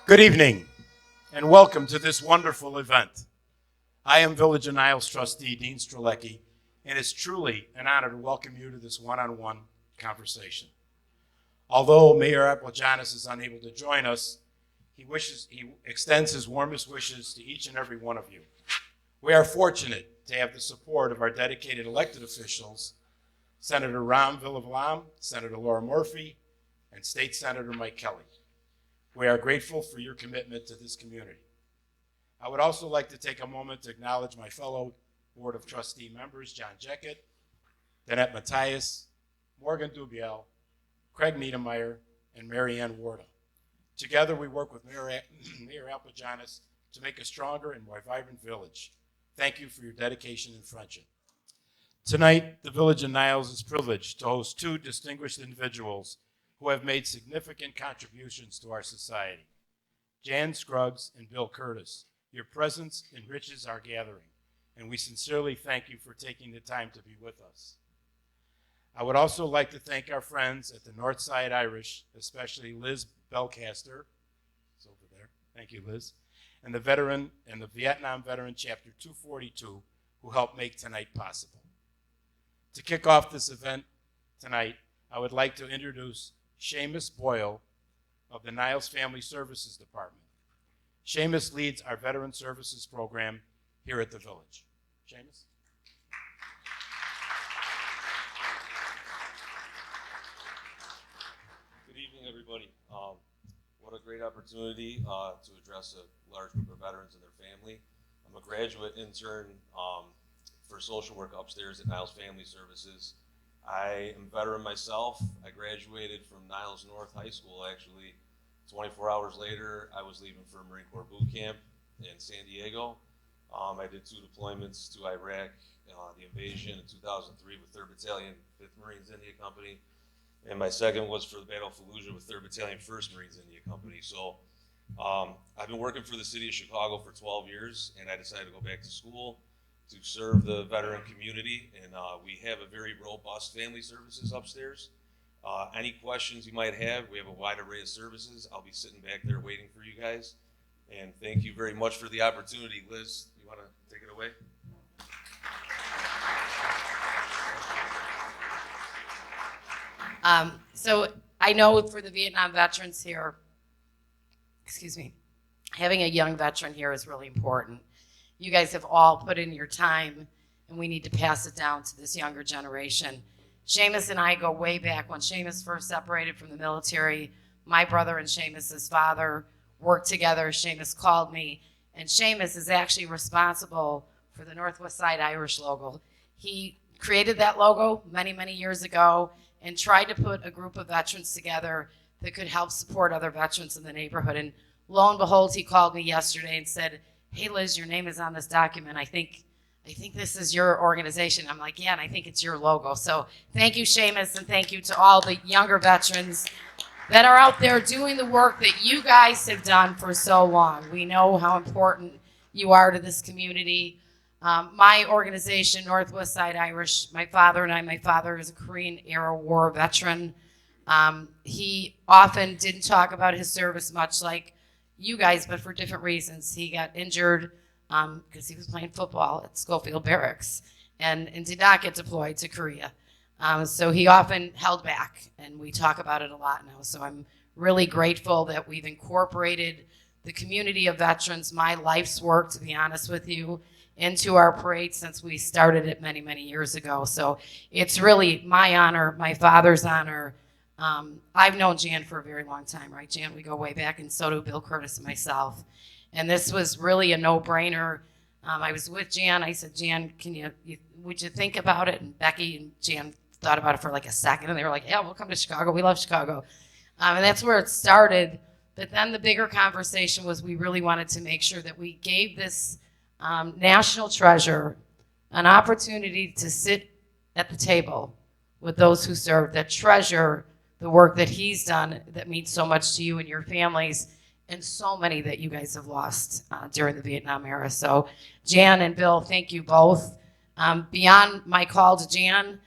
Good evening, and welcome to this wonderful event. I am Village of Niles trustee Dean Strelecki, and it's truly an honor to welcome you to this one-on-one conversation. Although Mayor Applejanis is unable to join us, he extends his warmest wishes to each and every one of you. We are fortunate to have the support of our dedicated elected officials, Senator Ram Villavelam, Senator Laura Murphy, and State Senator Mike Kelly. We are grateful for your commitment to this community. I would also like to take a moment to acknowledge my fellow Board of Trustee members, John Jeckett, Danette Matthias, Morgan Dubiel, Craig Niedermeyer, and Mary Ann Warda. Together, we work with Mayor Applejanis to make a stronger and more vibrant village. Thank you for your dedication and friendship. Tonight, the Village of Niles is privileged to host two distinguished individuals who have made significant contributions to our society. Jan Scruggs and Bill Kurtis, your presence enriches our gathering, and we sincerely thank you for taking the time to be with us. I would also like to thank our friends at the Northside Irish, especially Liz Belcaster, it's over there, thank you Liz, and the Vietnam Veteran Chapter 242, who helped make tonight possible. To kick off this event tonight, I would like to introduce Seamus Boyle of the Niles Family Services Department. Seamus leads our Veteran Services program here at the Village. Seamus? Good evening, everybody. What a great opportunity to address a large group of veterans and their family. I'm a graduate intern for social work upstairs at Niles Family Services. I am a veteran myself. I graduated from Niles North High School, actually. 24 hours later, I was leaving for Marine Corps boot camp in San Diego. I did 2 deployments to Iraq, the invasion in 2003 with 3rd Battalion, 5th Marines India Company, and my second was for the Battle of Fallujah with 3rd Battalion, 1st Marines India Company. So I've been working for the city of Chicago for 12 years, and I decided to go back to school to serve the veteran community, and we have a very robust family services upstairs. Any questions you might have, we have a wide array of services. I'll be sitting back there waiting for you guys, and thank you very much for the opportunity. Liz, you want to take it away? So I know for the Vietnam veterans here, having a young veteran here is really important. You guys have all put in your time, and we need to pass it down to this younger generation. Seamus and I go way back. When Seamus first separated from the military, my brother and Seamus's father worked together. Seamus called me, and Seamus is actually responsible for the Northwest Side Irish logo. He created that logo many, many years ago and tried to put a group of veterans together that could help support other veterans in the neighborhood. And lo and behold, he called me yesterday and said, "Hey Liz, your name is on this document. I think this is your organization." I'm like, "Yeah, and I think it's your logo." So thank you, Seamus, and thank you to all the younger veterans that are out there doing the work that you guys have done for so long. We know how important you are to this community. My organization, Northwest Side Irish, my father is a Korean era war veteran. He often didn't talk about his service much like you guys, but for different reasons. He got injured because he was playing football at Schofield Barracks and did not get deployed to Korea. So he often held back, and we talk about it a lot now. So I'm really grateful that we've incorporated the community of veterans, my life's work, to be honest with you, into our parade since we started it many, many years ago. So it's really my honor, my father's honor. I've known Jan for a very long time, right, Jan? We go way back, and so do Bill Kurtis and myself. And this was really a no-brainer. I was with Jan. I said, "Jan, would you think about it?" And Becky and Jan thought about it for like a second, and they were like, "Yeah, we'll come to Chicago. We love Chicago." And that's where it started. But then the bigger conversation was we really wanted to make sure that we gave this national treasure an opportunity to sit at the table with those who serve, that treasure the work that he's done that means so much to you and your families, and so many that you guys have lost during the Vietnam era. So Jan and Bill, thank you both. Beyond my call to Jan,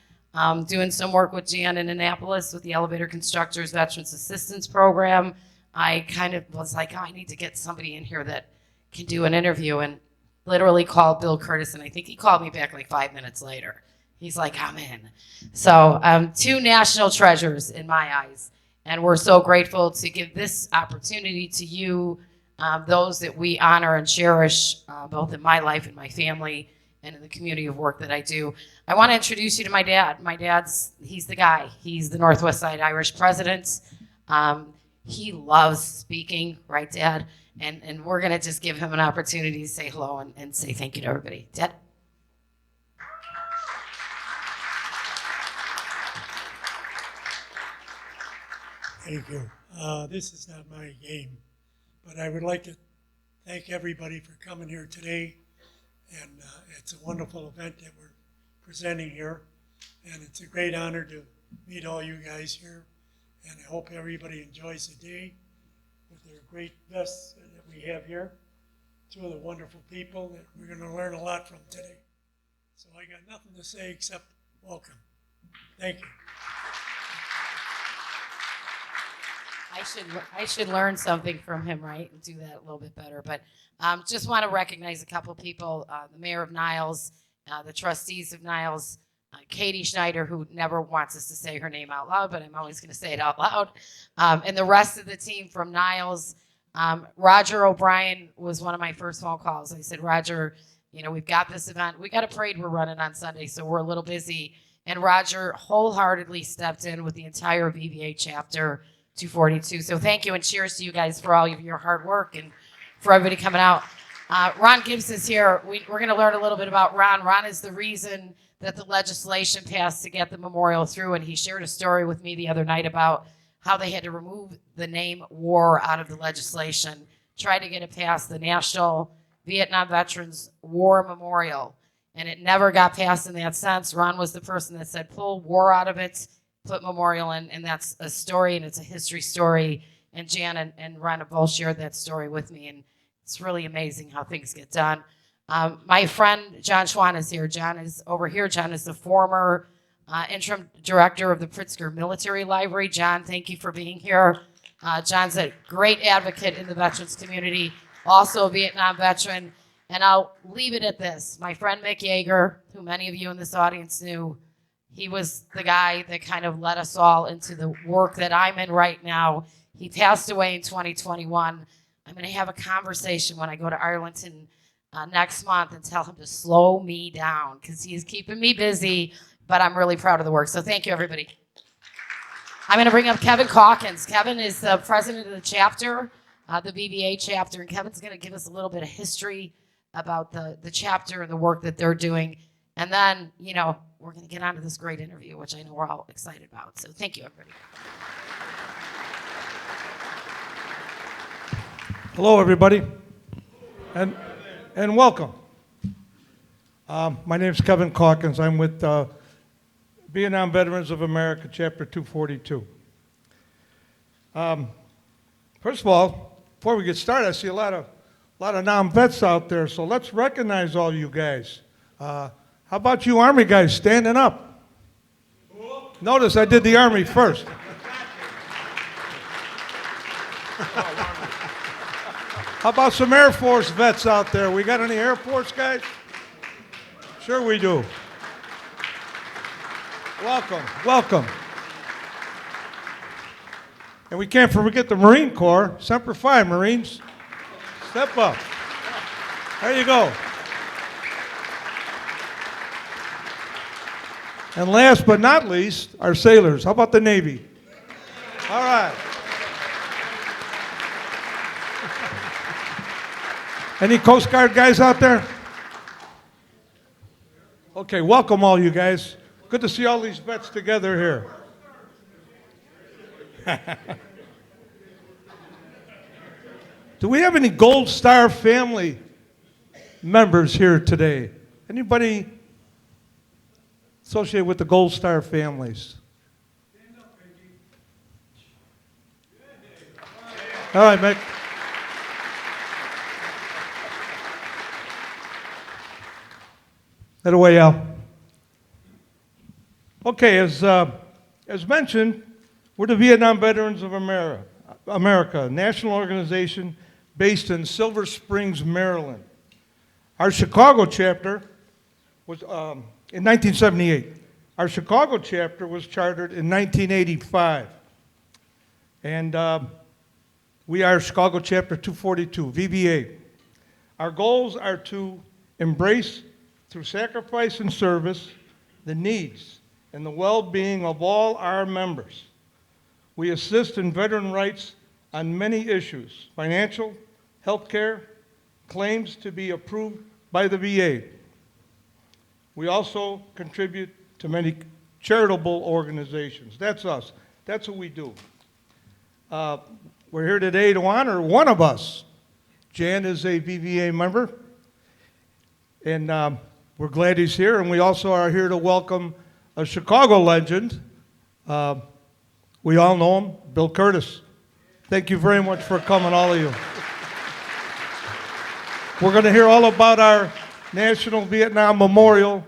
doing some work with Jan in Annapolis with the Elevator Constructors Veterans Assistance Program. I kind of was like, oh, I need to get somebody in here that can do an interview, and literally called Bill Kurtis, and I think he called me back like 5 minutes later. He's like, I'm in. So two national treasures in my eyes, and we're so grateful to give this opportunity to you, those that we honor and cherish, both in my life and my family and in the community of work that I do. I want to introduce you to my dad. My dad's, he's the guy. He's the Northwest Side Irish president. He loves speaking, right, Dad? And we're going to just give him an opportunity to say hello and say thank you to everybody. Dad? Thank you. This is not my game, but I would like to thank everybody for coming here today. And it's a wonderful event that we're presenting here. And it's a great honor to meet all you guys here. And I hope everybody enjoys the day with their great guests that we have here. Two of the wonderful people that we're going to learn a lot from today. So I got nothing to say except welcome. Thank you. I should learn something from him, right, and do that a little bit better. But just want to recognize a couple people, the mayor of Niles, the trustees of Niles, Katie Schneider, who never wants us to say her name out loud, but I'm always going to say it out loud, and the rest of the team from Niles. Roger O'Brien was one of my first phone calls. I said, Roger, you know, we've got this event. We got a parade we're running on Sunday, so we're a little busy. And Roger wholeheartedly stepped in with the entire VBA chapter 242. So thank you, and cheers to you guys for all of your hard work and for everybody coming out. Ron Gibbs is here. We're going to learn a little bit about Ron. Ron is the reason that the legislation passed to get the memorial through, and he shared a story with me the other night about how they had to remove the name war out of the legislation, try to get it past the National Vietnam Veterans War Memorial, and it never got passed in that sense. Ron was the person that said, pull war out of it, put memorial in, and that's a story, and it's a history story, and Jan and Ron have both shared that story with me, and it's really amazing how things get done. My friend John Schwan is here. John is over here. John is the former interim director of the Pritzker Military Library. John, thank you for being here. John's a great advocate in the veterans community, also a Vietnam veteran. And I'll leave it at this. My friend Mick Yeager, who many of you in this audience knew, he was the guy that kind of led us all into the work that I'm in right now. He passed away in 2021. I'm going to have a conversation when I go to Arlington next month and tell him to slow me down because he's keeping me busy, but I'm really proud of the work. So thank you, everybody. I'm going to bring up Kevin Calkins. Kevin is the president of the chapter, the BBA chapter, and Kevin's going to give us a little bit of history about the chapter and the work that they're doing. And then, you know, we're going to get on to this great interview, which I know we're all excited about. So thank you, everybody. Hello, everybody, and welcome. My name is Kevin Calkins. I'm with Vietnam Veterans of America, Chapter 242. First of all, before we get started, I see a lot of non-vets out there, so let's recognize all you guys. How about you Army guys standing up? Notice I did the Army first. How about some Air Force vets out there? We got any Air Force guys? Sure we do. Welcome, welcome. And we can't forget the Marine Corps. Semper Fi, Marines. Step up. There you go. And last but not least, our sailors. How about the Navy? All right. Any Coast Guard guys out there? Okay, welcome all you guys. Good to see all these vets together here. Do we have any Gold Star family members here today? Anybody associated with the Gold Star families? All right, Mick. That away, Al. Okay, as mentioned, we're the Vietnam Veterans of America. America, a national organization based in Silver Springs, Maryland. Our Chicago chapter was in 1978. Our Chicago chapter was chartered in 1985. And we are Chicago Chapter 242, VBA. Our goals are to embrace, through sacrifice and service, the needs and the well-being of all our members. We assist in veteran rights on many issues: financial, healthcare, claims to be approved by the VA. We also contribute to many charitable organizations. That's us. That's what we do. We're here today to honor one of us. Jan is a VVA member, and we're glad he's here. And we also are here to welcome a Chicago legend. We all know him, Bill Kurtis. Thank you very much for coming, all of you. We're going to hear all about our National Vietnam Memorial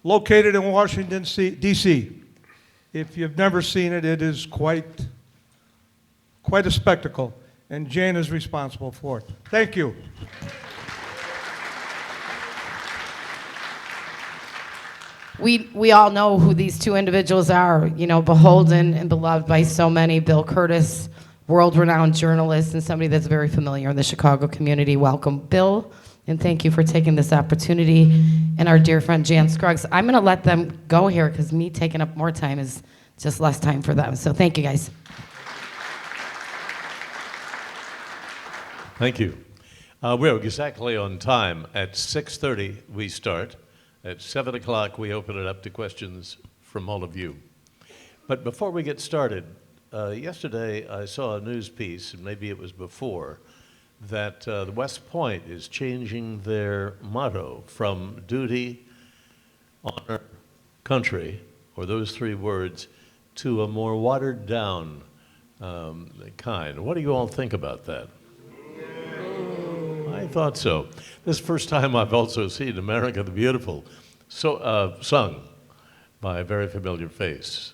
located in Washington, D.C. If you've never seen it, it is quite a spectacle, and Jan is responsible for it. Thank you. We all know who these two individuals are, you know, beholden and beloved by so many. Bill Kurtis, world-renowned journalist and somebody that's very familiar in the Chicago community. Welcome, Bill, and thank you for taking this opportunity. And our dear friend Jan Scruggs. I'm going to let them go here because me taking up more time is just less time for them. So thank you, guys. Thank you. We're exactly on time. At 6:30 we start. At 7 o'clock we open it up to questions from all of you. But before we get started, yesterday I saw a news piece, and maybe it was before, that the West Point is changing their motto from duty, honor, country, or those three words, to a more watered down kind. What do you all think about that? I thought so. This is the first time I've also seen America the Beautiful sung by a very familiar face.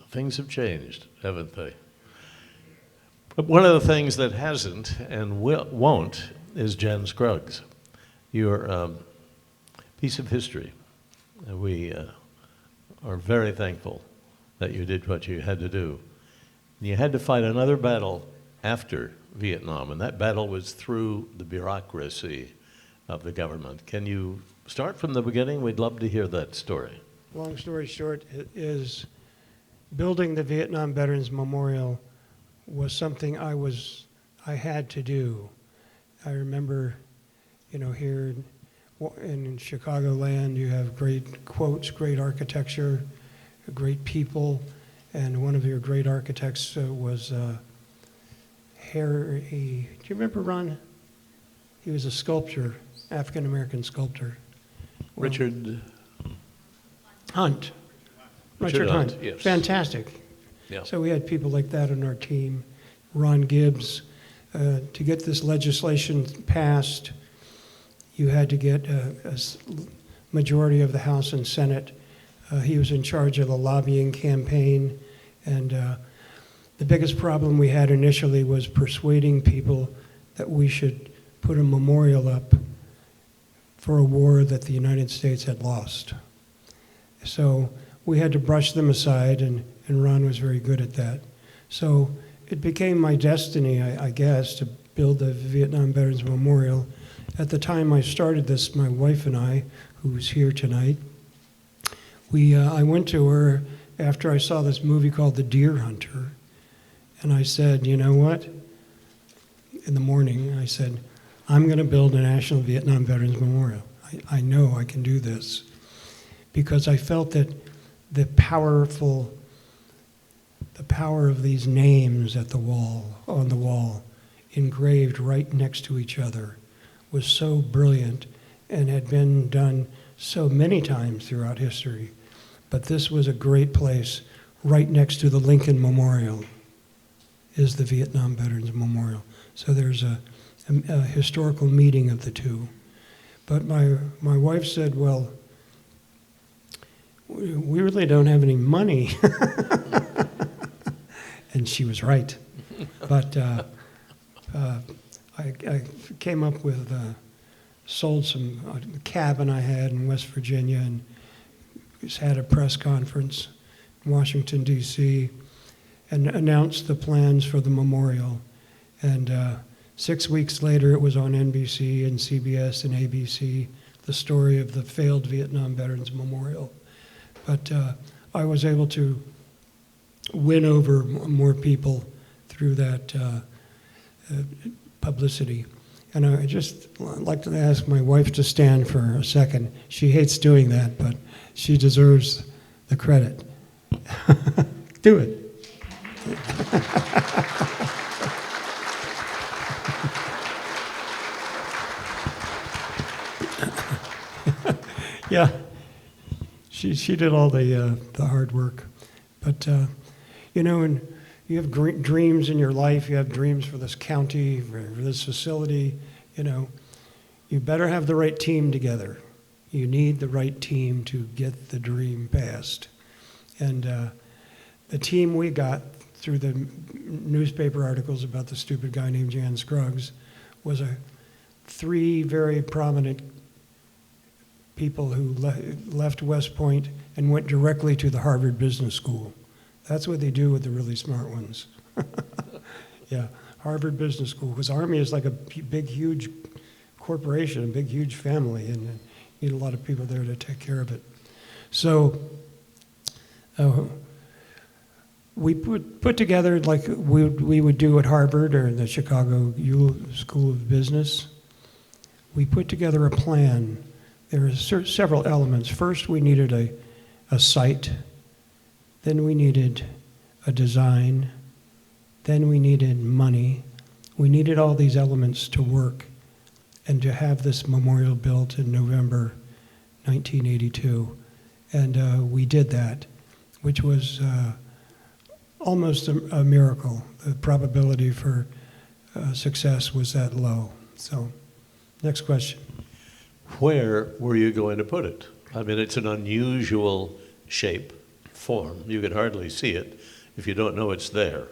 Things have changed, haven't they? But one of the things that hasn't and won't is Jan Scruggs. You're a piece of history. And we are very thankful that you did what you had to do. And you had to fight another battle after Vietnam, and that battle was through the bureaucracy of the government. Can you start from the beginning? We'd love to hear that story. Long story short is building the Vietnam Veterans Memorial was something I had to do. I remember, you know, here in Chicagoland, you have great quotes, great architecture, great people, and one of your great architects was Harry. Do you remember Ron? He was a sculptor, African-American sculptor. Richard Hunt. Richard Hunt, yes. Fantastic. Yeah. So we had people like that on our team. Ron Gibbs. To get this legislation passed, you had to get a majority of the House and Senate. He was in charge of the lobbying campaign, and the biggest problem we had initially was persuading people that we should put a memorial up for a war that the United States had lost. So we had to brush them aside, and Ron was very good at that. So it became my destiny, I guess, to build the Vietnam Veterans Memorial. At the time I started this, my wife and I, who's here tonight, I went to her after I saw this movie called The Deer Hunter, and I said, you know what? In the morning, I said, I'm going to build a National Vietnam Veterans Memorial. I know I can do this, because I felt that the power of these names at the wall, on the wall, engraved right next to each other, was so brilliant and had been done so many times throughout history. But this was a great place. Right next to the Lincoln Memorial is the Vietnam Veterans Memorial. So there's a historical meeting of the two. But my wife said, well, we really don't have any money. And she was right. But I came up with, sold some cabin I had in West Virginia, and just had a press conference in Washington, D.C., and announced the plans for the memorial. And 6 weeks later, it was on NBC and CBS and ABC, the story of the failed Vietnam Veterans Memorial. But I was able to win over more people through that publicity. And I just like to ask my wife to stand for a second. She hates doing that, but she deserves the credit. Do it. Yeah, she did all the hard work. But, and you have dreams in your life, you have dreams for this county, for this facility, you better have the right team together. You need the right team to get the dream passed. And the team we got through the newspaper articles about the stupid guy named Jan Scruggs was three very prominent people who left West Point and went directly to the Harvard Business School. That's what they do with the really smart ones. Yeah, Harvard Business School, because Army is like a big, huge corporation, a big, huge family, and you need a lot of people there to take care of it. So we put together, like we would do at Harvard or the Chicago School of Business, we put together a plan. There are several elements. First, we needed a site. Then we needed a design. Then we needed money. We needed all these elements to work and to have this memorial built in November 1982. And we did that, which was almost a miracle. The probability for success was that low. So, next question. Where were you going to put it? I mean, it's an unusual shape, form. You could hardly see it if you don't know it's there.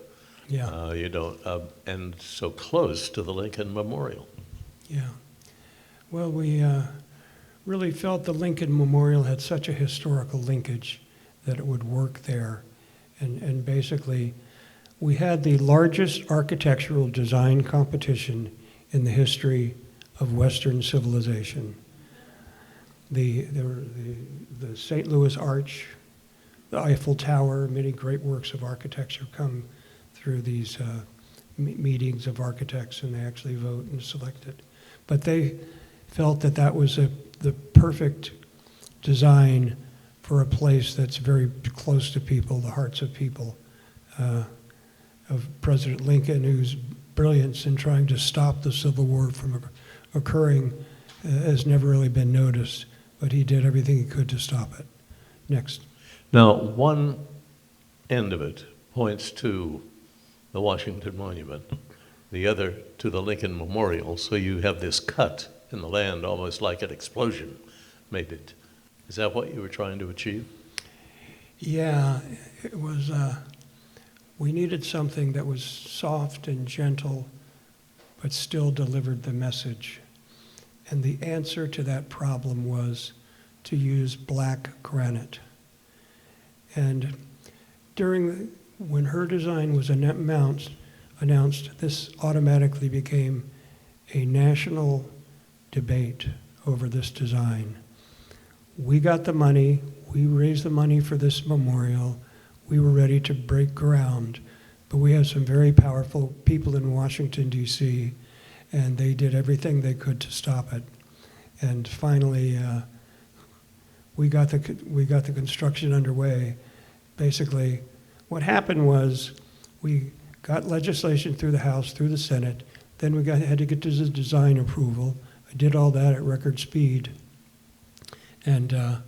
Yeah. You don't, and so close to the Lincoln Memorial. Yeah. Well, we really felt the Lincoln Memorial had such a historical linkage that it would work there. And basically, we had the largest architectural design competition in the history of Western civilization. The St. Louis Arch, the Eiffel Tower, many great works of architecture come through these meetings of architects, and they actually vote and select it. But they felt that that was the perfect design for a place that's very close to people, the hearts of people, of President Lincoln, whose brilliance in trying to stop the Civil War from occurring has never really been noticed, but he did everything he could to stop it. Next. Now, one end of it points to the Washington Monument, the other to the Lincoln Memorial, so you have this cut in the land, almost like an explosion made it. Is that what you were trying to achieve? Yeah, it was, we needed something that was soft and gentle, but still delivered the message. And the answer to that problem was to use black granite. And when her design was announced, this automatically became a national debate over this design. We got the money, we raised the money for this memorial, we were ready to break ground, but we have some very powerful people in Washington, D.C., and they did everything they could to stop it. And finally, we got the construction underway. Basically, what happened was we got legislation through the House, through the Senate, then we had to get to the design approval. I did all that at record speed. And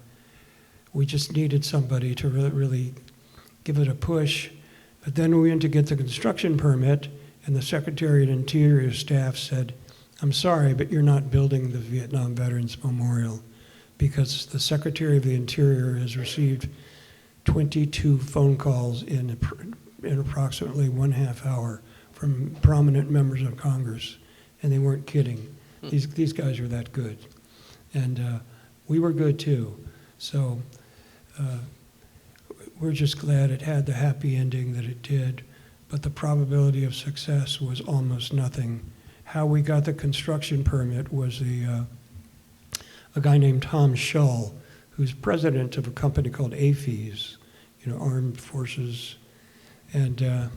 we just needed somebody to really give it a push. But then we went to get the construction permit, and the Secretary of Interior staff said, "I'm sorry, but you're not building the Vietnam Veterans Memorial because the Secretary of the Interior has received 22 phone calls in approximately 1/2 hour from prominent members of Congress, and they weren't kidding. These guys were that good, and we were good too. So we're just glad it had the happy ending that it did, but the probability of success was almost nothing. How we got the construction permit was a guy named Tom Shull, who's president of a company called AFES, Armed Forces, and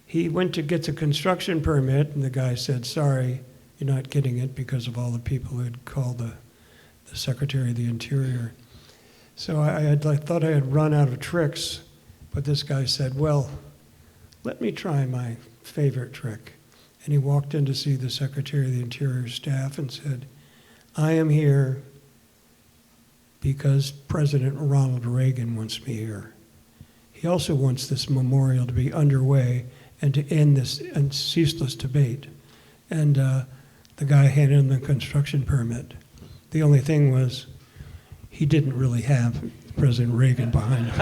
he went to get the construction permit, and the guy said, sorry, you're not getting it because of all the people who had called the Secretary of the Interior. So I thought I had run out of tricks, but this guy said, well, let me try my favorite trick. And he walked in to see the Secretary of the Interior staff and said, I am here because President Ronald Reagan wants me here. He also wants this memorial to be underway and to end this ceaseless debate. And the guy handed him the construction permit. The only thing was, he didn't really have President Reagan behind him.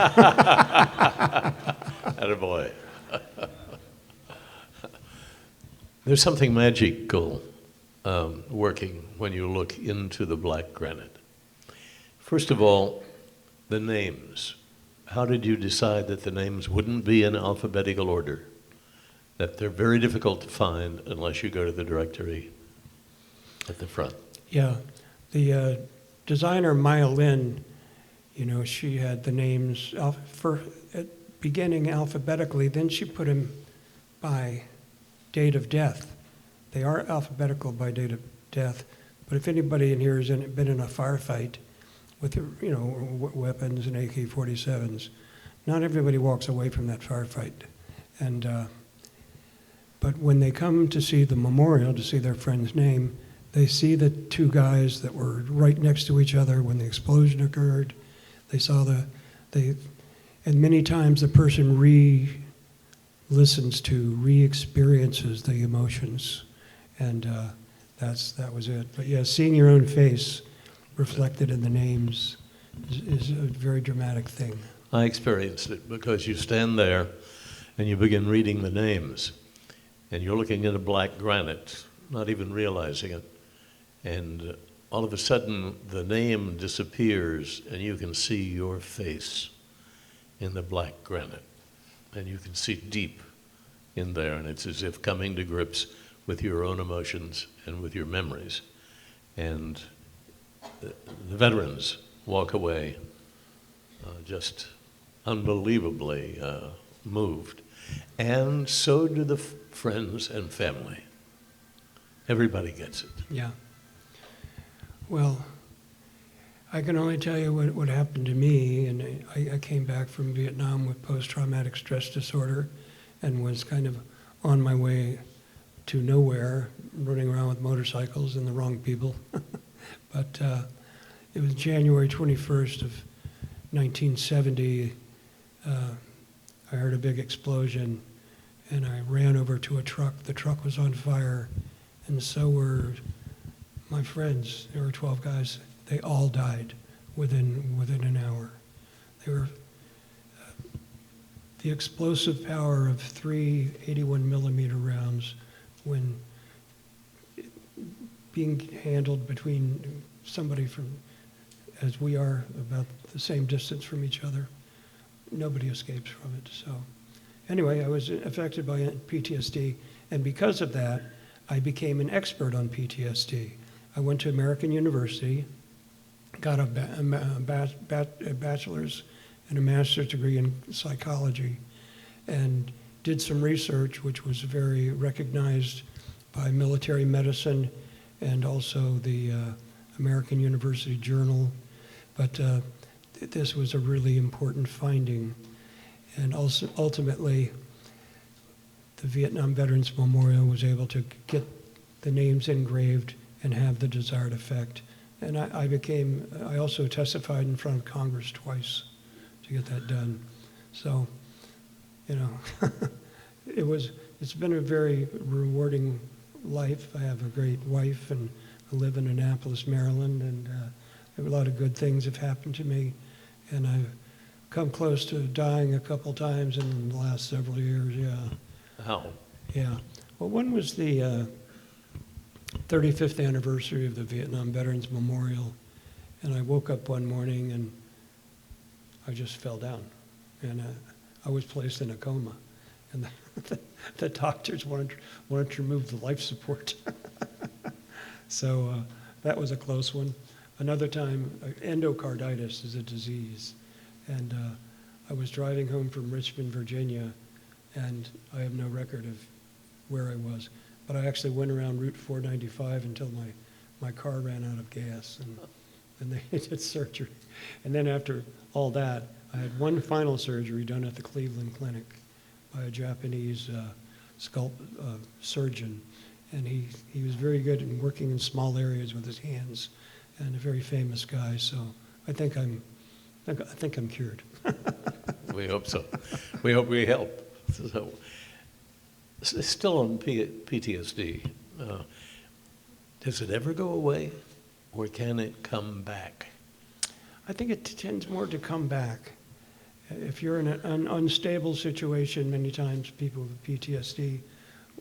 Attaboy. There's something magical working when you look into the black granite. First of all, the names. How did you decide that the names wouldn't be in alphabetical order? That they're very difficult to find unless you go to the directory at the front. Yeah, the designer Maya Lin, she had the names beginning alphabetically, then she put them by date of death. They are alphabetical by date of death, but if anybody in here has been in a firefight with weapons and AK-47s, not everybody walks away from that firefight. And but when they come to see the memorial, to see their friend's name, they see the two guys that were right next to each other when the explosion occurred. They saw and many times the person re-experiences the emotions, and that was it. But yeah, seeing your own face reflected in the names is a very dramatic thing. I experienced it because you stand there and you begin reading the names, and you're looking at a black granite, not even realizing it, and all of a sudden the name disappears and you can see your face in the black granite, and you can see deep in there, and it's as if coming to grips with your own emotions and with your memories. And the veterans walk away just unbelievably moved, and so do the friends and family. Everybody gets it. Yeah. Well, I can only tell you what happened to me, and I came back from Vietnam with post-traumatic stress disorder and was kind of on my way to nowhere, running around with motorcycles and the wrong people. But it was January 21st of 1970. I heard a big explosion, and I ran over to a truck. The truck was on fire, and so were my friends. There were 12 guys. They all died within an hour. They were the explosive power of 3 81 millimeter rounds, when being handled between somebody from, as we are, about the same distance from each other, nobody escapes from it. So anyway, I was affected by PTSD, and because of that, I became an expert on PTSD. I went to American University, got a bachelor's and a master's degree in psychology, and did some research which was very recognized by military medicine and also the American University Journal. But this was a really important finding. And also ultimately, the Vietnam Veterans Memorial was able to get the names engraved and have the desired effect. And I also testified in front of Congress twice to get that done. So, it's been a very rewarding life. I have a great wife, and I live in Annapolis, Maryland, and a lot of good things have happened to me. And I've come close to dying a couple times in the last several years, yeah. How? Yeah. Well, when was the 35th anniversary of the Vietnam Veterans Memorial? And I woke up one morning and I just fell down. And I was placed in a coma. And the doctors wanted to remove the life support. So that was a close one. Another time, endocarditis is a disease. And I was driving home from Richmond, Virginia, and I have no record of where I was. But I actually went around Route 495 until my car ran out of gas, and they did surgery. And then after all that, I had one final surgery done at the Cleveland Clinic by a Japanese surgeon. And he was very good in working in small areas with his hands, and a very famous guy. So I think I'm cured. We hope so. We hope we help. So, still on PTSD, does it ever go away, or can it come back? I think it tends more to come back. If you're in an unstable situation, many times people with PTSD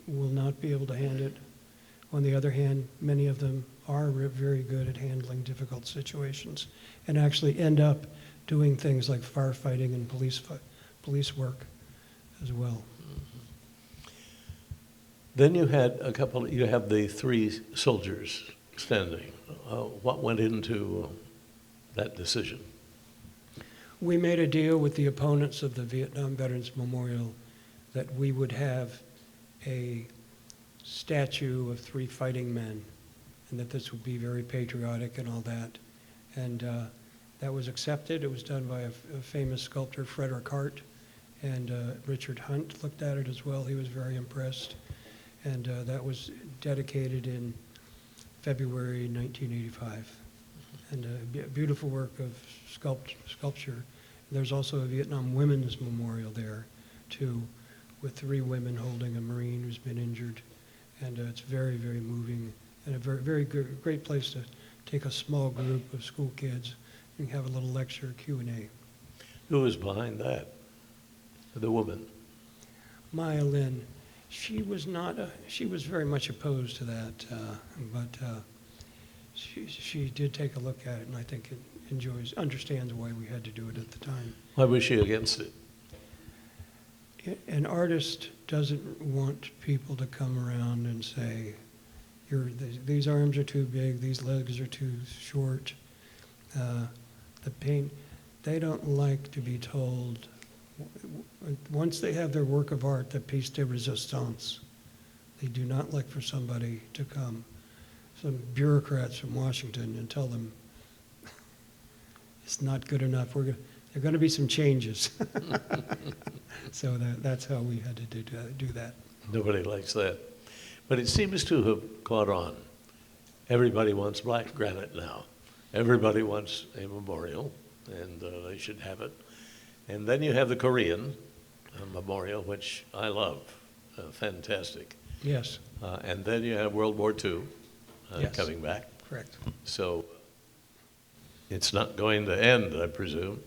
will not be able to handle it. On the other hand, many of them are very good at handling difficult situations and actually end up doing things like firefighting and police work as well. Then you had you have the 3 soldiers standing. What went into that decision? We made a deal with the opponents of the Vietnam Veterans Memorial that we would have a statue of 3 fighting men, and that this would be very patriotic and all that. And that was accepted. It was done by a famous sculptor, Frederick Hart, and Richard Hunt looked at it as well. He was very impressed. And that was dedicated in February 1985. And a beautiful work of sculpture. There's also a Vietnam Women's Memorial there, too, with 3 women holding a Marine who's been injured. And it's very, very moving, and a very, very great place to take a small group of school kids and have a little lecture, Q&A. Who was behind that? The woman? Maya Lin. She was not. She was very much opposed to that, but she did take a look at it, and I think it understands why we had to do it at the time. Why was she against it? An artist doesn't want people to come around and say, these arms are too big, these legs are too short. The paint, they don't like to be told, once they have their work of art, the piece de resistance, they do not like for somebody to come, some bureaucrats from Washington, and tell them it's not good enough. There are going to be some changes. So that's how we had to do that. Nobody likes that. But it seems to have caught on. Everybody wants black granite now. Everybody wants a memorial, and they should have it. And then you have the Korean memorial, which I love. Fantastic. Yes. And then you have World War II Yes. coming back. Correct. So it's not going to end, I presume.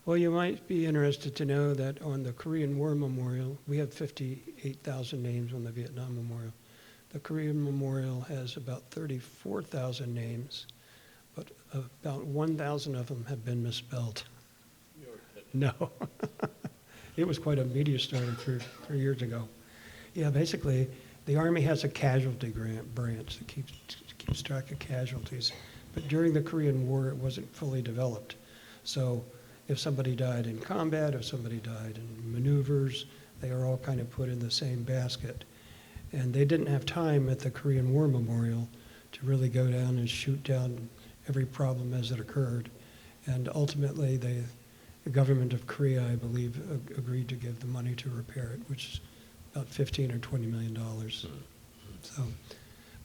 Well, you might be interested to know that on the Korean War Memorial, we have 58,000 names on the Vietnam Memorial. The Korean Memorial has about 34,000 names, but about 1,000 of them have been misspelled. No. It was quite a media story 3 years ago. Yeah, basically, the Army has a casualty branch that keeps track of casualties. But during the Korean War, it wasn't fully developed. So if somebody died in combat, if somebody died in maneuvers, they are all kind of put in the same basket. And they didn't have time at the Korean War Memorial to really go down and shoot down every problem as it occurred. And ultimately, the government of Korea, I believe, agreed to give the money to repair it, which is about $15 or $20 million. So,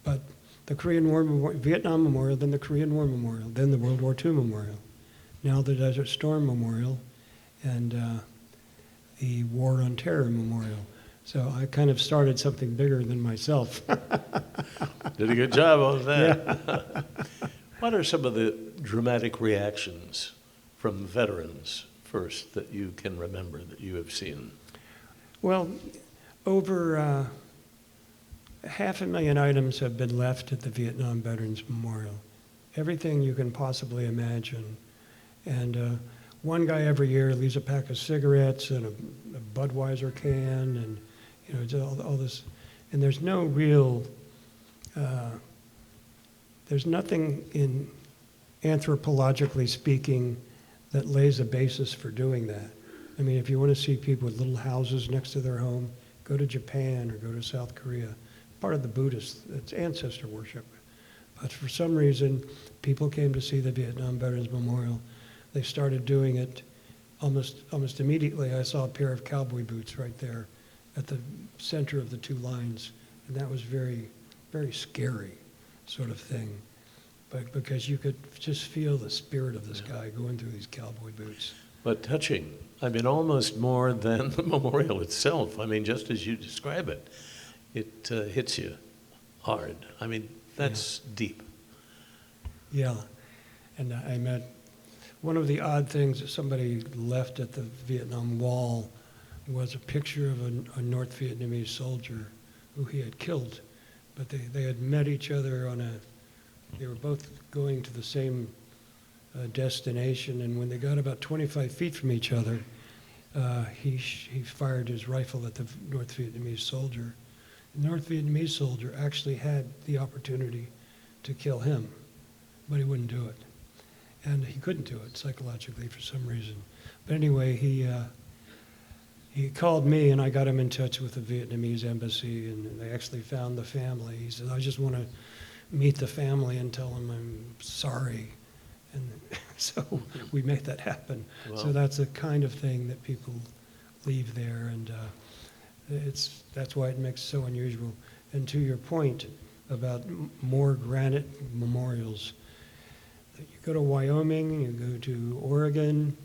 but the Korean War Vietnam Memorial, then the Korean War Memorial, then the World War II Memorial, now the Desert Storm Memorial, and the War on Terror Memorial. So I kind of started something bigger than myself. Did a good job on that. Yeah. What are some of the dramatic reactions from veterans first that you can remember that you have seen? Well, over 500,000 items have been left at the Vietnam Veterans Memorial. Everything you can possibly imagine. And one guy every year leaves a pack of cigarettes and a Budweiser can and, you know, just all this. And there's no real, there's nothing in anthropologically speaking that lays a basis for doing that. I mean, if you want to see people with little houses next to their home, go to Japan or go to South Korea. Part of the Buddhist, it's ancestor worship. But for some reason, people came to see the Vietnam Veterans Memorial. They started doing it almost immediately. I saw a pair of cowboy boots right there at the center of the two lines. And that was very, very scary sort of thing. But because you could just feel the spirit of this guy going through these cowboy boots. But touching. I mean, almost more than the memorial itself. I mean, just as you describe it, it hits you hard. I mean, that's deep. Yeah. And I met one of the odd things that somebody left at the Vietnam Wall was a picture of a North Vietnamese soldier who he had killed. But they had met each other on they were both going to the same destination, and when they got about 25 feet from each other, he fired his rifle at the North Vietnamese soldier. The North Vietnamese soldier actually had the opportunity to kill him, but he wouldn't do it. And he couldn't do it psychologically for some reason. But anyway, he called me, and I got him in touch with the Vietnamese embassy, and they actually found the family. He said, I just want to meet the family and tell them I'm sorry. And so we made that happen. Wow. So that's the kind of thing that people leave there, and that's why it makes it so unusual. And to your point about more granite memorials, you go to Wyoming, you go to Oregon,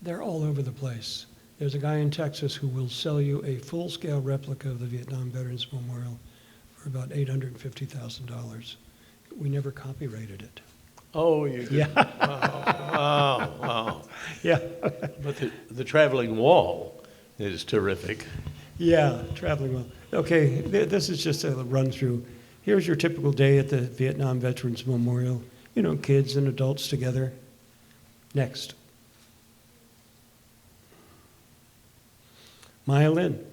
they're all over the place. There's a guy in Texas who will sell you a full-scale replica of the Vietnam Veterans Memorial for about $850,000. We never copyrighted it. Oh, you did? Yeah. Wow. Yeah. But the traveling wall is terrific. Yeah, traveling well. Okay, this is just a run through. Here's your typical day at the Vietnam Veterans Memorial. You know, kids and adults together. Next. Maya Lin.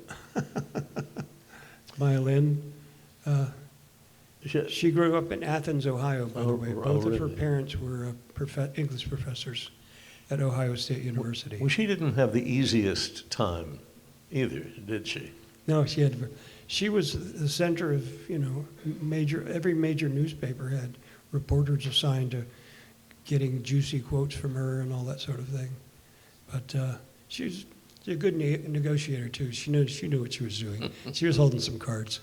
Maya Lin. She grew up in Athens, Ohio, by the way. Both of her really? parents were English professors at Ohio State University. Well, she didn't have the easiest time either, did she? No, she was the center of, you know, every major newspaper had reporters assigned to getting juicy quotes from her and all that sort of thing. But she was a good negotiator too. She knew what she was doing. She was holding some cards.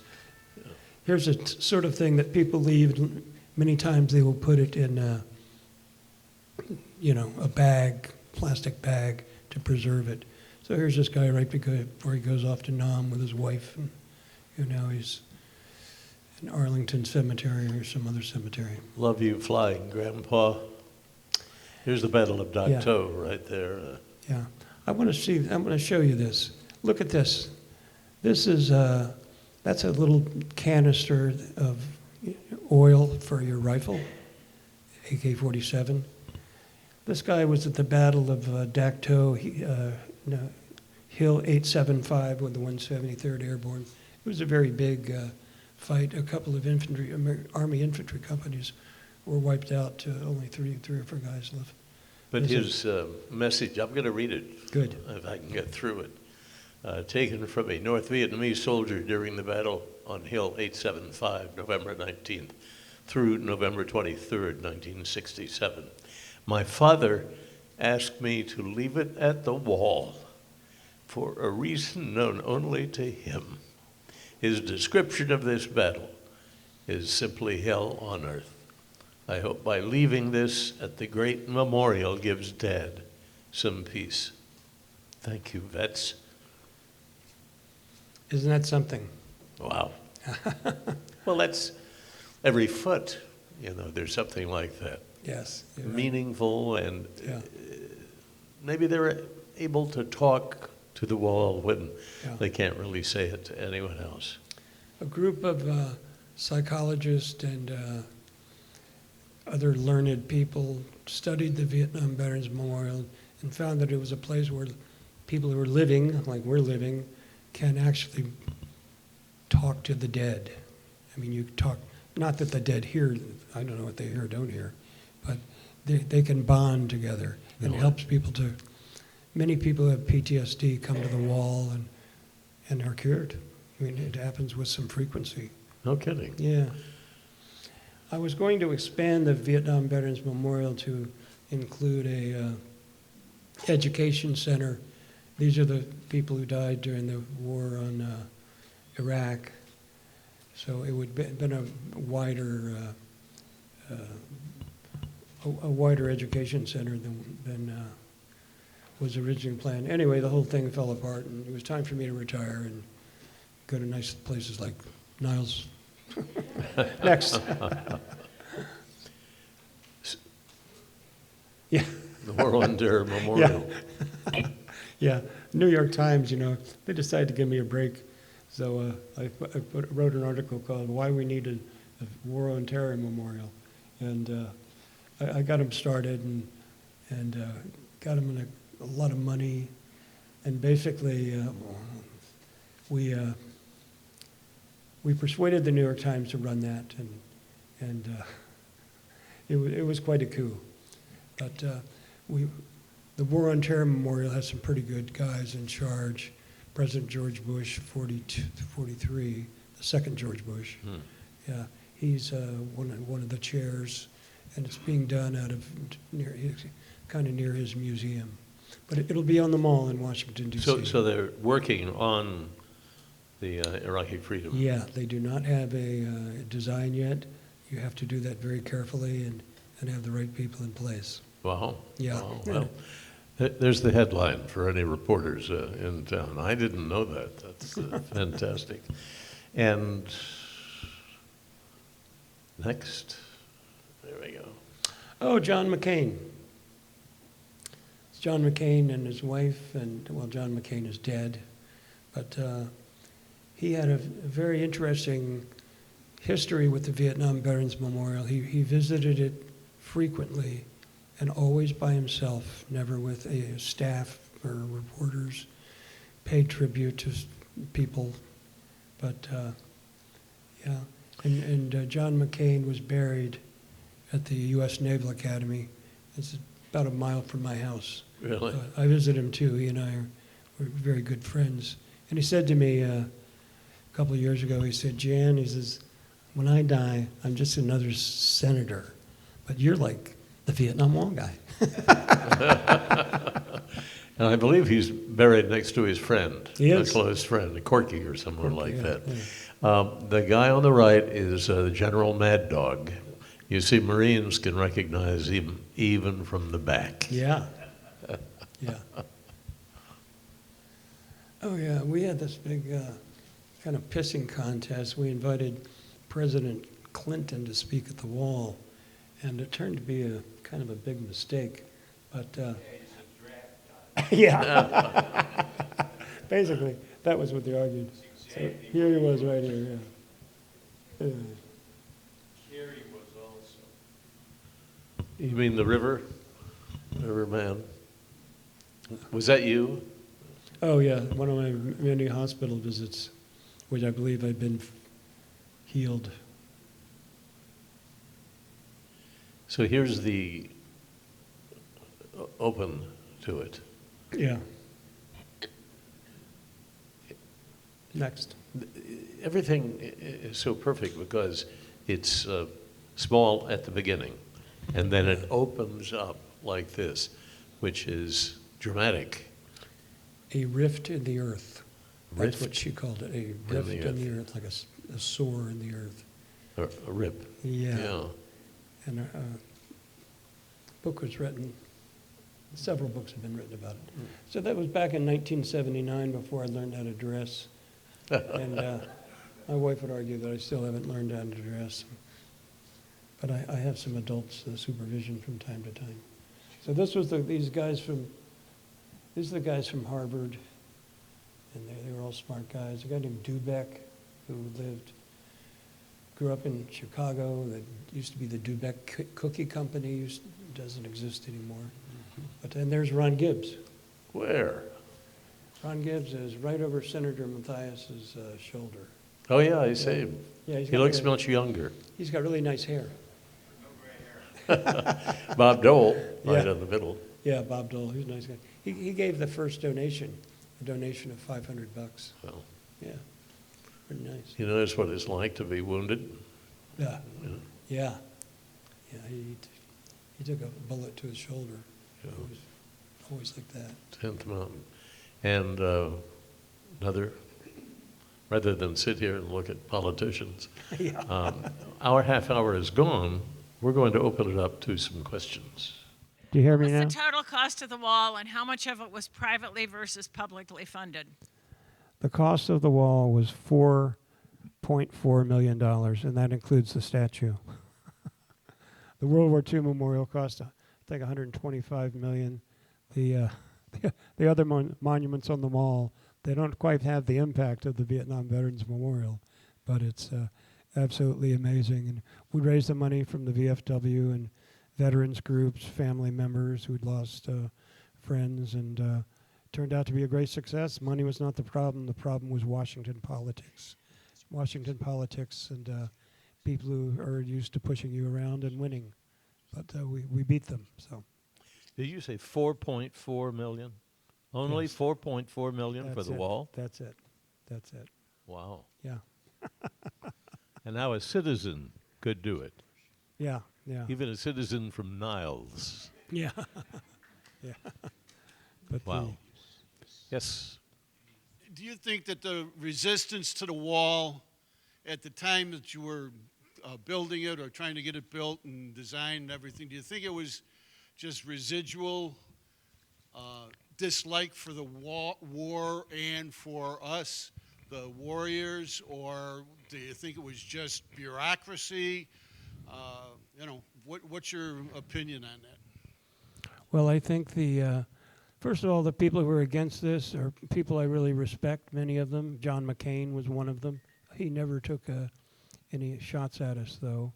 Here's a sort of thing that people leave. Many times they will put it in a bag, plastic bag, to preserve it. So here's this guy right before he goes off to Nam with his wife, and now he's in Arlington Cemetery or some other cemetery. Love you flying, Grandpa. Here's the Battle of Dak To right there. Yeah, I'm going to show you this. Look at this. This is that's a little canister of oil for your rifle, AK-47. This guy was at the Battle of Dak To, Hill 875 with the 173rd Airborne. It was a very big fight. A couple of Army infantry companies were wiped out. Only three or four guys left. But his message, I'm going to read it. Good. If I can get through it. Taken from a North Vietnamese soldier during the battle on Hill 875, November 19th through November 23rd, 1967. My father asked me to leave it at the wall for a reason known only to him. His description of this battle is simply hell on earth. I hope by leaving this at the great memorial gives Dad some peace. Thank you, vets. Isn't that something? Wow. Well, that's every foot, there's something like that. Yes. You're right. Meaningful, and Yeah. maybe they're able to talk to the wall when Yeah. they can't really say it to anyone else. A group of psychologists and other learned people studied the Vietnam Veterans Memorial and found that it was a place where people who are living, like we're living, can actually talk to the dead. I mean, you talk, not that the dead hear, I don't know what they hear or don't hear, but they can bond together. And it helps people to, many people who have PTSD come to the wall and are cured. I mean, it happens with some frequency. No kidding. Yeah. I was going to expand the Vietnam Veterans Memorial to include a education center. These are the people who died during the war on Iraq. So it would have been a wider education center than was originally planned. Anyway, the whole thing fell apart, and it was time for me to retire and go to nice places like Niles. Next. Yeah. The War on Terror Memorial. Yeah. New York Times, they decided to give me a break. So I wrote an article called Why We Need a War on Terror Memorial. And I got them started and got them in a lot of money. And basically, we persuaded the New York Times to run that, and it was quite a coup. But the War on Terror Memorial has some pretty good guys in charge. President George Bush, 43, the second George Bush. Yeah, he's one of the chairs, and it's being done out of kind of near his museum. But it'll be on the Mall in Washington D.C. So they're working on the Iraqi freedom. Yeah, they do not have a design yet. You have to do that very carefully and have the right people in place. Wow. Yeah. Wow. Well, there's the headline for any reporters in town. I didn't know that. That's fantastic. And next, there we go. Oh, John McCain. It's John McCain and his wife, and well, John McCain is dead, but he had a very interesting history with the Vietnam Veterans Memorial. He visited it frequently and always by himself, never with a staff or reporters, paid tribute to people. But yeah, and John McCain was buried at the U.S. Naval Academy. It's about a mile from my house. Really? I visit him too. He and I were very good friends. And he said to me a couple of years ago, he said, Jan, he says, when I die, I'm just another senator, but you're like the Vietnam War guy. And I believe he's buried next to his friend, He a is. close friend, a Corky or someone like Yeah, that. yeah. The guy on the right is General Mad Dog. You see, Marines can recognize him even from the back. Yeah. Yeah. Oh, yeah. We had this big kind of pissing contest. We invited President Clinton to speak at the wall, and it turned to be a kind of a big mistake. But yeah. Basically, that was what they argued. So here he was right here, yeah. You mean the river man? Was that you? Oh, yeah, one of my many hospital visits, which I believe I've been healed. So here's the open to it. Yeah. Next. Everything is so perfect because it's small at the beginning, and then it opens up like this, which is dramatic. A rift in the earth. That's Rift what she called it, a rift in the earth, like a sore in the earth. Or a rip. Yeah. And a book was written, several books have been written about it. So that was back in 1979 before I learned how to dress. And my wife would argue that I still haven't learned how to dress. But I have some adults supervision from time to time. So this was these are the guys from Harvard, and they were all smart guys. A guy named Dubeck, who grew up in Chicago, that used to be the Dubeck Cookie Company, doesn't exist anymore. But then there's Ron Gibbs. Where? Ron Gibbs is right over Senator Mathias's shoulder. Oh, yeah, I see him. Yeah, He looks much younger. He's got really nice hair. Bob Dole, right Yeah. in the middle. Yeah, Bob Dole, he's a nice guy. He gave the first donation, a donation of $500. Well, Yeah, pretty nice. you notice what it's like to be wounded? Yeah, Yeah. yeah, yeah. He took a bullet to his shoulder. Yeah. It was always like that. 10th Mountain. And another, rather than sit here and look at politicians, Yeah. our half hour is gone. We're going to open it up to some questions. Do you hear me What's now? the total cost of the wall, and how much of it was privately versus publicly funded? The cost of the wall was $4.4 million, and that includes the statue. The World War II memorial cost, I think, $125 million. The other monuments on the wall, they don't quite have the impact of the Vietnam Veterans Memorial, but it's absolutely amazing. And we raised the money from the VFW and veterans groups, family members who'd lost friends, and turned out to be a great success. Money was not the problem. The problem was Washington politics. Washington politics and people who are used to pushing you around and winning. But we beat them, so. Did you say 4.4 million? Only Yes. 4.4 million for That's the it. wall? That's it. That's it. Wow. Yeah. And now a citizen could do it. Yeah. Yeah. Even a citizen from Niles. Yeah. Yeah. But Wow. Yes. Do you think that the resistance to the wall at the time that you were building it or trying to get it built and designed and everything, do you think it was just residual dislike for the war and for us, the warriors, or do you think it was just bureaucracy? What's your opinion on that? Well, I think first of all, the people who are against this are people I really respect, many of them. John McCain was one of them. He never took any shots at us, though.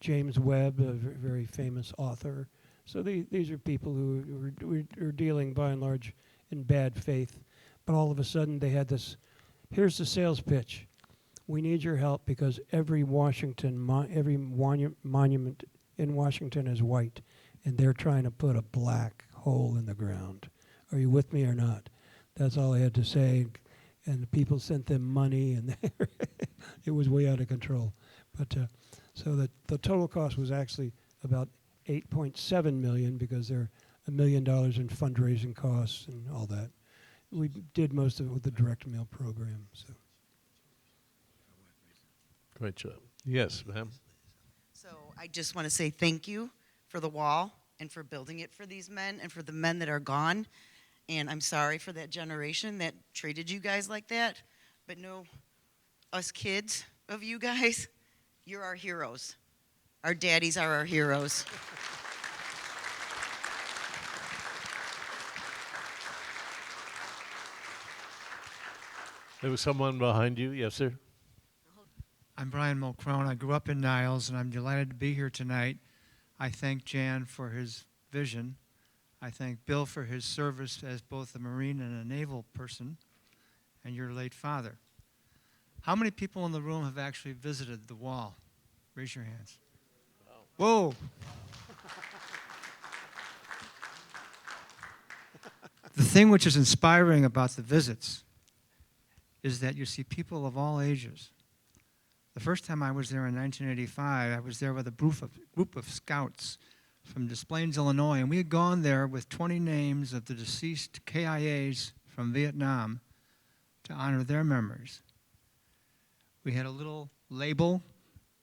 James Webb, a very famous author. So these are people who are dealing, by and large, in bad faith. But all of a sudden, they had this, here's the sales pitch. We need your help because every monument in Washington is white, and they're trying to put a black hole in the ground. Are you with me or not? That's all I had to say. And the people sent them money, and it was way out of control. But so the total cost was actually about $8.7 million because there are $1 million in fundraising costs and all that. We did most of it with the direct mail program. So. Great job. Yes, ma'am. So I just want to say thank you for the wall and for building it for these men and for the men that are gone. And I'm sorry for that generation that treated you guys like that. But no, us kids of you guys, you're our heroes. Our daddies are our heroes. There was someone behind you. Yes, sir. I'm Brian Mulcrone. I grew up in Niles, and I'm delighted to be here tonight. I thank Jan for his vision. I thank Bill for his service as both a Marine and a naval person, and your late father. How many people in the room have actually visited the wall? Raise your hands. Whoa. The thing which is inspiring about the visits is that you see people of all ages. The first time I was there in 1985, I was there with a group of scouts from Des Plaines, Illinois, and we had gone there with 20 names of the deceased KIAs from Vietnam to honor their memories. We had a little label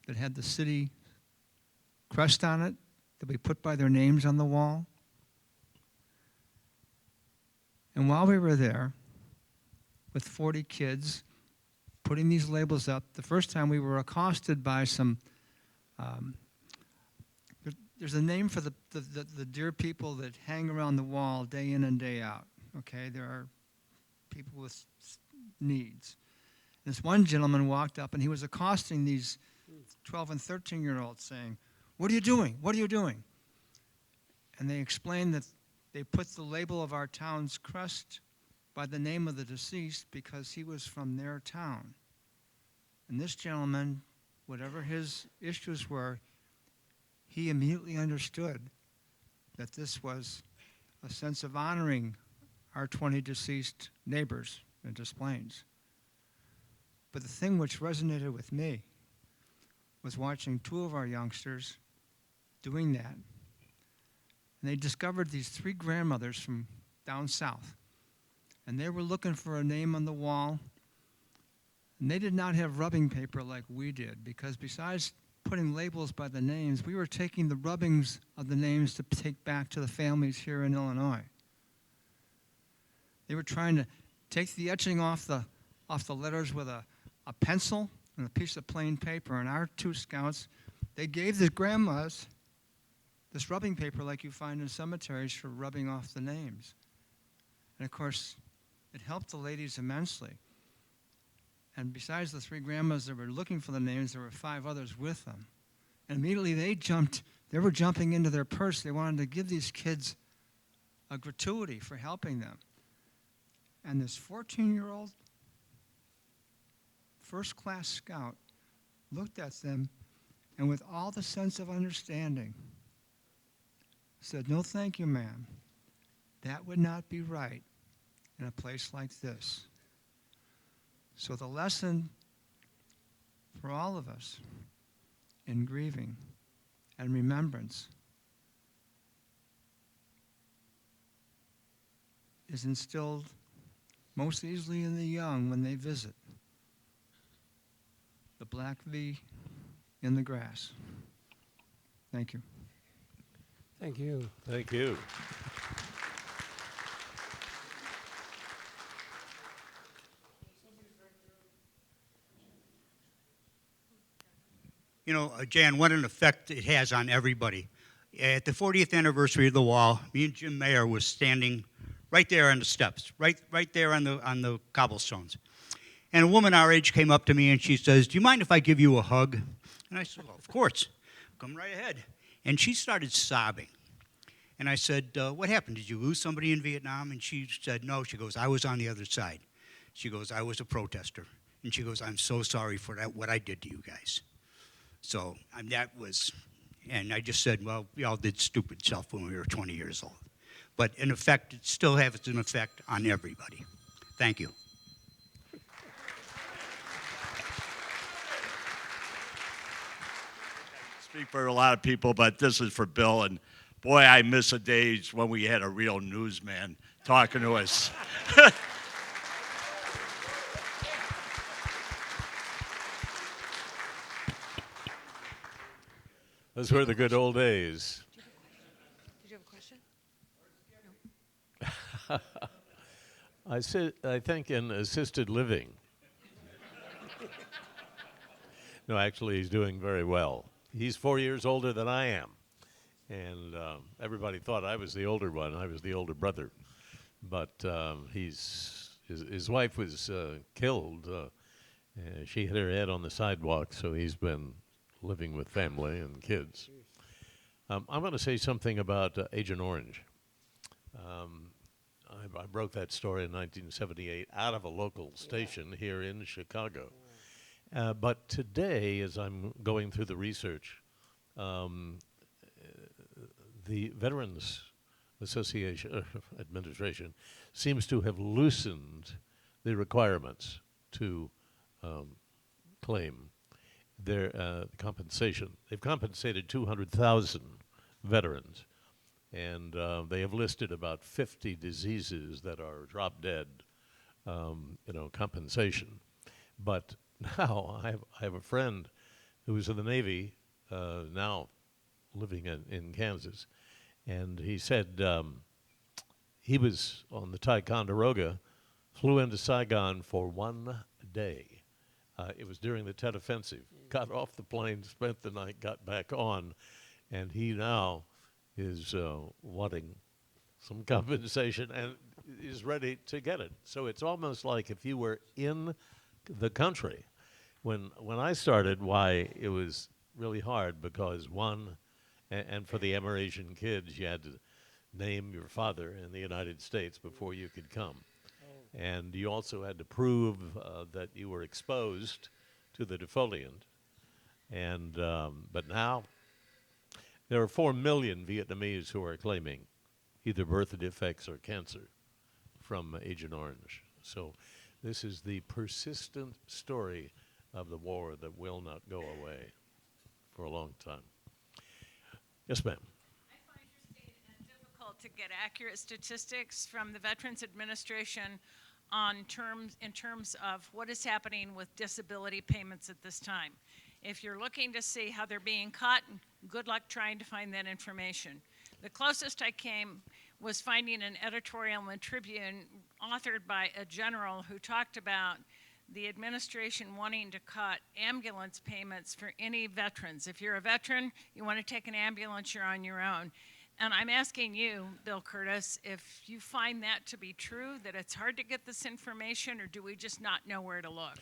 that had the city crest on it that we put by their names on the wall. And while we were there, with 40 kids, putting these labels up, the first time we were accosted by some, there's a name for the dear people that hang around the wall day in and day out, okay? There are people with needs. This one gentleman walked up and he was accosting these 12 and 13-year-olds saying, "What are you doing? What are you doing?" And they explained that they put the label of our town's crest by the name of the deceased because he was from their town. And this gentleman, whatever his issues were, he immediately understood that this was a sense of honoring our 20 deceased neighbors in Des Plaines. But the thing which resonated with me was watching two of our youngsters doing that. And they discovered these three grandmothers from down south. And they were looking for a name on the wall. And they did not have rubbing paper like we did, because besides putting labels by the names, we were taking the rubbings of the names to take back to the families here in Illinois. They were trying to take the etching off the letters with a pencil and a piece of plain paper. And our two scouts, they gave the grandmas this rubbing paper like you find in cemeteries for rubbing off the names. And of course, it helped the ladies immensely. And besides the three grandmas that were looking for the names, there were 5 others with them. And immediately they were jumping into their purse. They wanted to give these kids a gratuity for helping them. And this 14-year-old first-class scout looked at them and with all the sense of understanding said, "No, thank you, ma'am. That would not be right in a place like this." So the lesson for all of us in grieving and remembrance is instilled most easily in the young when they visit the black V in the grass. Thank you. Thank you. Thank you. You know, Jan, what an effect it has on everybody. At the 40th anniversary of the wall, me and Jim Mayer was standing right there on the steps, right there on the cobblestones. And a woman our age came up to me and she says, "Do you mind if I give you a hug?" And I said, "Well, of course. Come right ahead." And she started sobbing. And I said, "What happened? Did you lose somebody in Vietnam?" And she said, "No." She goes, "I was on the other side." She goes, "I was a protester." And she goes, "I'm so sorry for that, what I did to you guys." So and I just said, well, we all did stupid stuff when we were 20 years old. But in effect, it still has an effect on everybody. Thank you. Speak for a lot of people, but this is for Bill. And boy, I miss the days when we had a real newsman talking to us. Those were the good old days. Did you have a question? I think in assisted living. No, actually, he's doing very well. He's 4 years older than I am. And everybody thought I was the older one. I was the older brother. But his wife was killed. She hit her head on the sidewalk, so he's been living with family and kids. I'm going to say something about Agent Orange. I broke that story in 1978 out of a local station here in Chicago. But today, as I'm going through the research, the Veterans Association Administration seems to have loosened the requirements to claim their compensation. They've compensated 200,000 veterans, and they have listed about 50 diseases that are drop dead, compensation. But now I have a friend who was in the Navy, now living in Kansas, and he said he was on the Ticonderoga, flew into Saigon for 1 day. It was during the Tet Offensive. Got off the plane, spent the night, got back on, and he now is wanting some compensation. And is ready to get it. So it's almost like if you were in the country. When I started, why it was really hard because and for the Amerasian kids, you had to name your father in the United States before you could come. And you also had to prove that you were exposed to the defoliant. And but now there are 4 million Vietnamese who are claiming either birth defects or cancer from Agent Orange. So this is the persistent story of the war that will not go away for a long time. Yes, ma'am. I find your state difficult to get accurate statistics from the Veterans Administration in terms of what is happening with disability payments at this time. If you're looking to see how they're being cut, good luck trying to find that information. The closest I came was finding an editorial in the Tribune authored by a general who talked about the administration wanting to cut ambulance payments for any veterans. If you're a veteran, you want to take an ambulance, you're on your own. And I'm asking you, Bill Kurtis, if you find that to be true, that it's hard to get this information, or do we just not know where to look?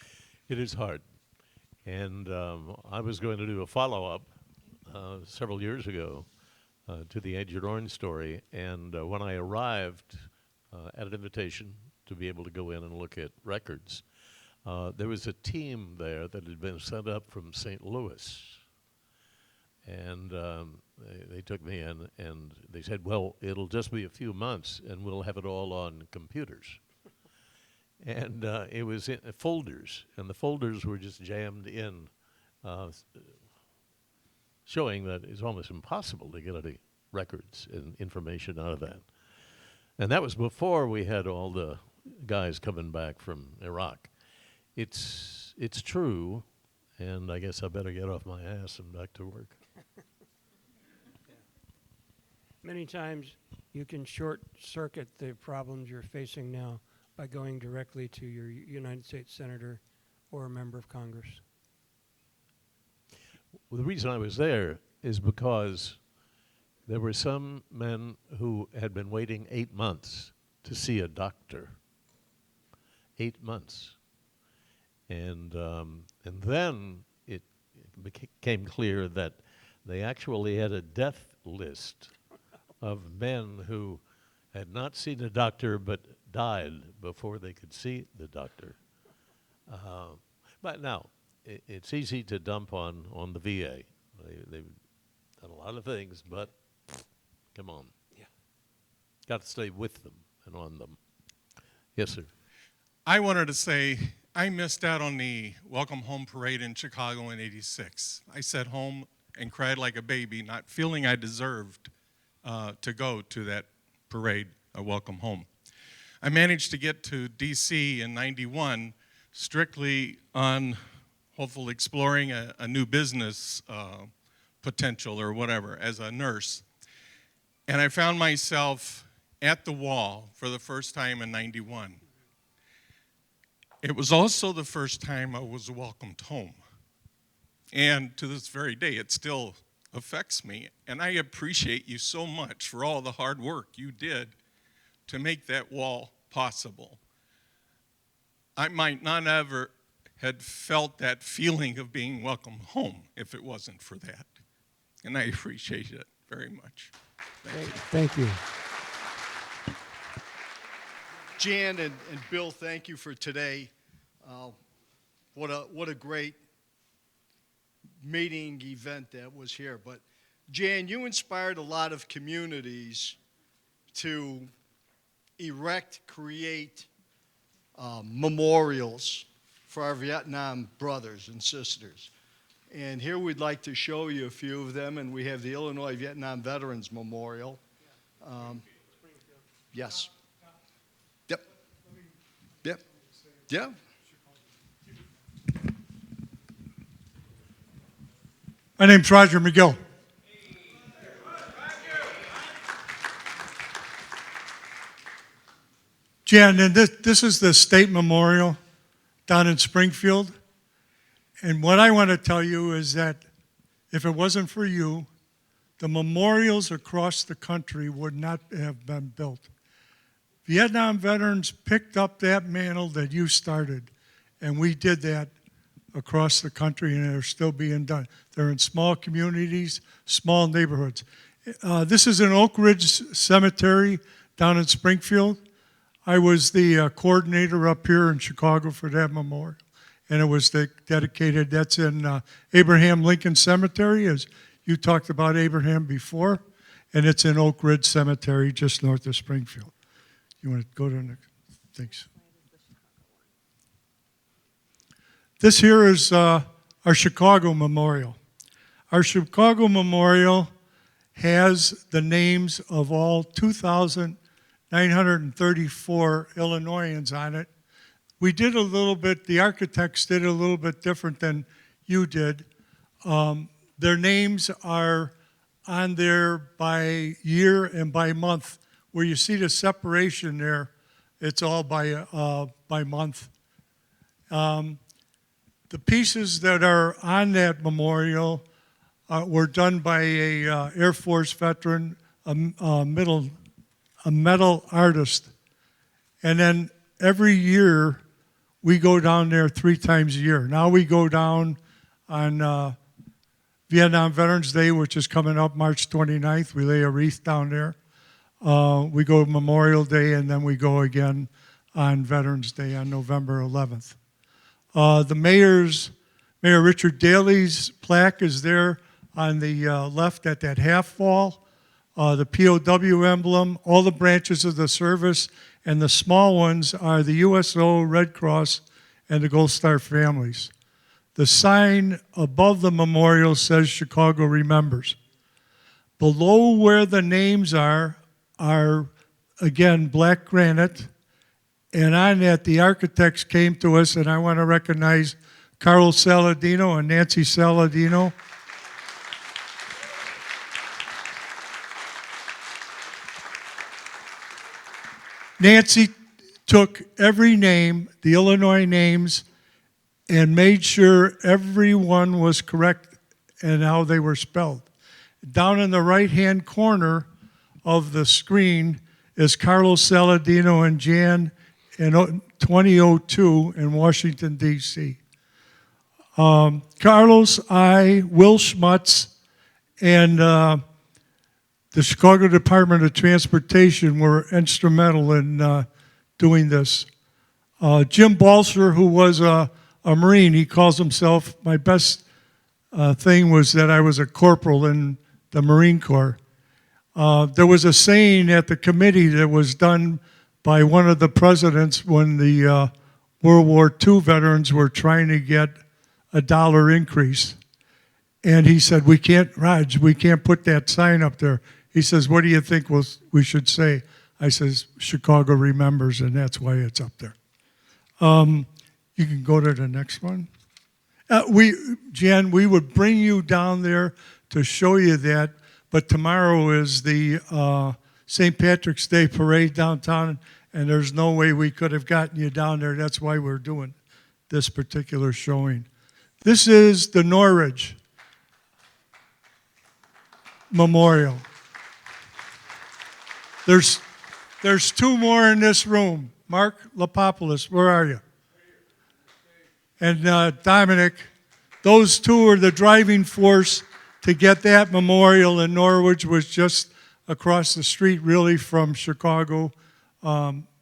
It is hard. And I was going to do a follow-up several years ago to the Agent Orange story. And when I arrived at an invitation to be able to go in and look at records, there was a team there that had been sent up from St. Louis. And they took me in and they said, well, it'll just be a few months and we'll have it all on computers. And it was in folders, and the folders were just jammed in, showing that it's almost impossible to get any records and information out of that. And that was before we had all the guys coming back from Iraq. It's true, and I guess I better get off my ass and back to work. Many times you can short circuit the problems you're facing now by going directly to your United States Senator or a member of Congress. Well, the reason I was there is because there were some men who had been waiting 8 months to see a doctor. 8 months. And then it became clear that they actually had a death list of men who had not seen a doctor but died before they could see the doctor. But now, it's easy to dump on the VA. They've done a lot of things, but come on. Yeah. Got to stay with them and on them. Yes, sir. I wanted to say I missed out on the Welcome Home Parade in Chicago in '86. I sat home and cried like a baby, not feeling I deserved to go to that parade, Welcome Home. I managed to get to D.C. in '91 strictly on hopefully exploring a new business potential or whatever as a nurse. And I found myself at the wall for the first time in '91. It was also the first time I was welcomed home. And to this very day, it still affects me. And I appreciate you so much for all the hard work you did to make that wall possible. I might not ever had felt that feeling of being welcomed home if it wasn't for that. And I appreciate it very much. Thank you. Jan and Bill, thank you for today. What a great meeting event that was here. But Jan, you inspired a lot of communities to create memorials for our Vietnam brothers and sisters. And here we'd like to show you a few of them, and we have the Illinois Vietnam Veterans Memorial. Yes. Yep. Yep. Yeah. My name's Roger McGill. Jan, and this is the State Memorial down in Springfield. And what I want to tell you is that if it wasn't for you, the memorials across the country would not have been built. Vietnam veterans picked up that mantle that you started, and we did that across the country, and they're still being done. They're in small communities, small neighborhoods. This is an Oak Ridge Cemetery down in Springfield. I was the coordinator up here in Chicago for that memorial, and it was dedicated. That's in Abraham Lincoln Cemetery, as you talked about Abraham before, and it's in Oak Ridge Cemetery just north of Springfield. You want to go to the next? Thanks. This here is our Chicago Memorial. Our Chicago Memorial has the names of all 2,934 Illinoisans on it. We did a little bit, the architects did a little bit different than you did. Their names are on there by year and by month. Where you see the separation there, it's all by month. The pieces that are on that memorial were done by a Air Force veteran, a metal artist. And then every year, we go down there 3 times a year. Now we go down on Vietnam Veterans Day, which is coming up March 29th. We lay a wreath down there. We go Memorial Day, and then we go again on Veterans Day on November 11th. Mayor Richard Daley's plaque is there on the left at that half wall. The POW emblem, all the branches of the service, and the small ones are the USO, Red Cross, and the Gold Star families. The sign above the memorial says Chicago Remembers. Below where the names are again, black granite. And on that, the architects came to us, and I want to recognize Carlos Saladino and Nancy Saladino. Nancy took every name, the Illinois names, and made sure everyone was correct and how they were spelled. Down in the right-hand corner of the screen is Carlos Saladino and Jan in 2002 in Washington, D.C. Carlos, Will Schmutz, and the Chicago Department of Transportation were instrumental in doing this. Jim Balser, who was a Marine, he calls himself, my best thing was that I was a corporal in the Marine Corps. There was a saying at the committee that was done by one of the presidents when the World War II veterans were trying to get a $1 increase. And he said, we can't put that sign up there. He says, what do you think we should say? I says, Chicago Remembers, and that's why it's up there. You can go to the next one. Jan, we would bring you down there to show you that, but tomorrow is the St. Patrick's Day parade downtown, and there's no way we could have gotten you down there. That's why we're doing this particular showing. This is the Norridge Memorial. There's 2 more in this room. Mark Lapopoulos, where are you? And Dominic, those 2 are the driving force to get that memorial in Norwich, was just across the street really from Chicago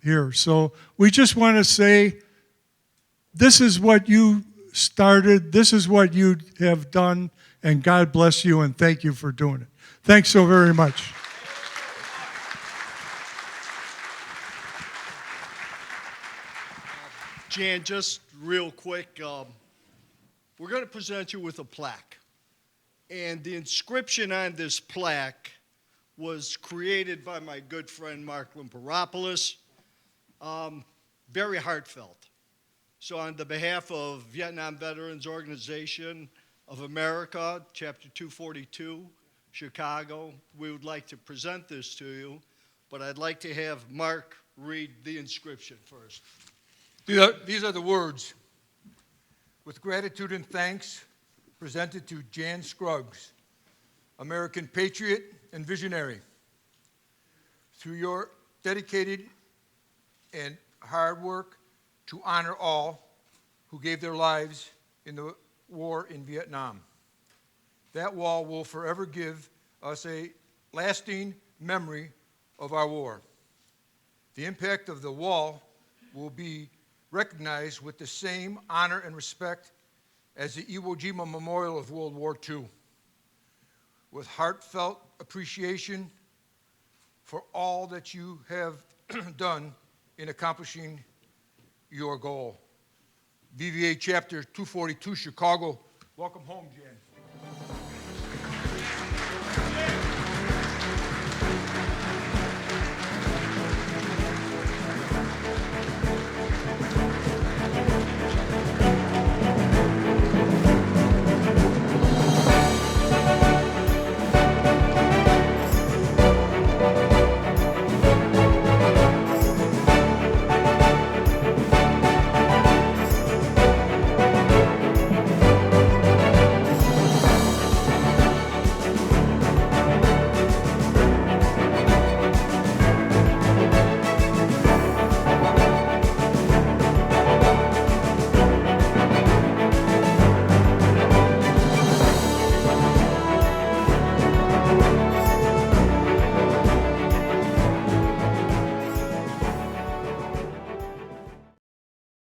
here. So we just want to say, this is what you started, this is what you have done, and God bless you and thank you for doing it. Thanks so very much. Jan, just real quick, we're going to present you with a plaque. And the inscription on this plaque was created by my good friend Mark Limperopoulos. Very heartfelt. So on the behalf of Vietnam Veterans Organization of America, Chapter 242, Chicago, we would like to present this to you, but I'd like to have Mark read the inscription first. These are the words. With gratitude and thanks, presented to Jan Scruggs, American patriot and visionary. Through your dedicated and hard work to honor all who gave their lives in the war in Vietnam. That wall will forever give us a lasting memory of our war. The impact of the wall will be recognized with the same honor and respect as the Iwo Jima Memorial of World War II, with heartfelt appreciation for all that you have done in accomplishing your goal. VVA Chapter 242, Chicago. Welcome home, Jan.